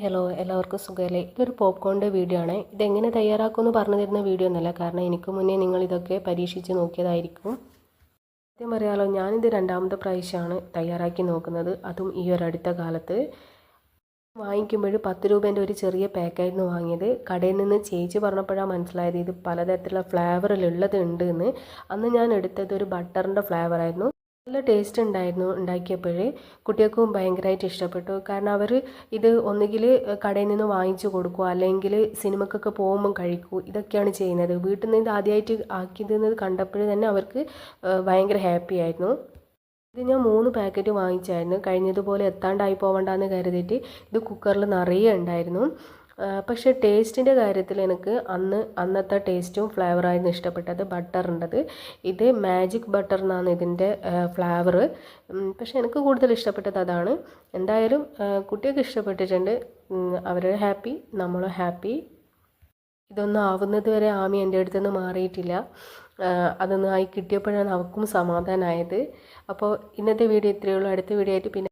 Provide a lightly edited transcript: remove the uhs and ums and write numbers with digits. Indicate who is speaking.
Speaker 1: Hello എല്ലാവർക്കും സുഖമല്ലേ. ഇതൊരു പോപ്കോണിൻ്റെ വീഡിയോ ആണ്. ഇതെങ്ങനെ തയ്യാറാക്കുമെന്ന് പറഞ്ഞു തരുന്ന വീഡിയോ ഒന്നുമല്ല, കാരണം എനിക്ക് മുന്നേ നിങ്ങൾ ഇതൊക്കെ പരീക്ഷിച്ച് നോക്കിയതായിരിക്കും. സത്യം പറയാലോ, ഞാനിത് രണ്ടാമത്തെ പ്രാവശ്യമാണ് തയ്യാറാക്കി നോക്കുന്നത്, അതും ഈ ഒരു അടുത്ത കാലത്ത്. വാങ്ങിക്കുമ്പോൾ 10 രൂപേൻ്റെ ഒരു ചെറിയ പാക്കായിരുന്നു വാങ്ങിയത്. കടയിൽ നിന്ന് ചേച്ചി പറഞ്ഞപ്പോഴാണ് മനസ്സിലായത് ഇത് പലതരത്തിലുള്ള ഫ്ലേവറിലുള്ളത് ഉണ്ട് എന്ന്. അന്ന് ഞാൻ എടുത്തത് ഒരു ബട്ടറിൻ്റെ ഫ്ലേവറായിരുന്നു. നല്ല ടേസ്റ്റ് ഉണ്ടായിരുന്നു. ഉണ്ടാക്കിയപ്പോഴേ കുട്ടികൾക്കും ഭയങ്കരമായിട്ട് ഇഷ്ടപ്പെട്ടു. കാരണം അവർ ഇത് ഒന്നുകിൽ കടയിൽ നിന്ന് വാങ്ങിച്ചു കൊടുക്കുക, അല്ലെങ്കിൽ സിനിമക്കൊക്കെ പോകുമ്പം കഴിക്കൂ, ഇതൊക്കെയാണ് ചെയ്യുന്നത്. വീട്ടിൽ നിന്ന് ഇത് ആദ്യമായിട്ട് ആക്കിയതെന്ന് കണ്ടപ്പോഴേ തന്നെ അവർക്ക് ഭയങ്കര ഹാപ്പി ആയിരുന്നു. ഇത് ഞാൻ 3 പാക്കറ്റ് വാങ്ങിച്ചായിരുന്നു. കഴിഞ്ഞതുപോലെ എത്താണ്ടായി പോകണ്ടെന്ന് കരുതിയിട്ട് ഇത് കുക്കറിൽ നിറയെ ഉണ്ടായിരുന്നു. പക്ഷേ ടേസ്റ്റിൻ്റെ കാര്യത്തിൽ എനിക്ക് അന്നത്തെ ടേസ്റ്റും ഫ്ലേവറായിരുന്നു ഇഷ്ടപ്പെട്ടത്, ബട്ടറിൻ്റെത്. ഇത് മാജിക് ബട്ടർ എന്നാണ് ഇതിൻ്റെ ഫ്ലേവർ. പക്ഷേ എനിക്ക് കൂടുതൽ ഇഷ്ടപ്പെട്ടത് അതാണ്. എന്തായാലും കുട്ടികൾക്ക് ഇഷ്ടപ്പെട്ടിട്ടുണ്ട്. അവർ ഹാപ്പി, നമ്മളും ഹാപ്പി. ഇതൊന്നും ആവുന്നത് വരെ ആമി എൻ്റെ അടുത്ത് നിന്ന് മാറിയിട്ടില്ല. അതൊന്നും ആയി കിട്ടിയപ്പോഴാണ് അവൾക്കും സമാധാനമായത്. അപ്പോൾ ഇന്നത്തെ വീഡിയോ ഇത്രയേ ഉള്ളൂ. അടുത്ത വീഡിയോ ആയിട്ട് പിന്നെ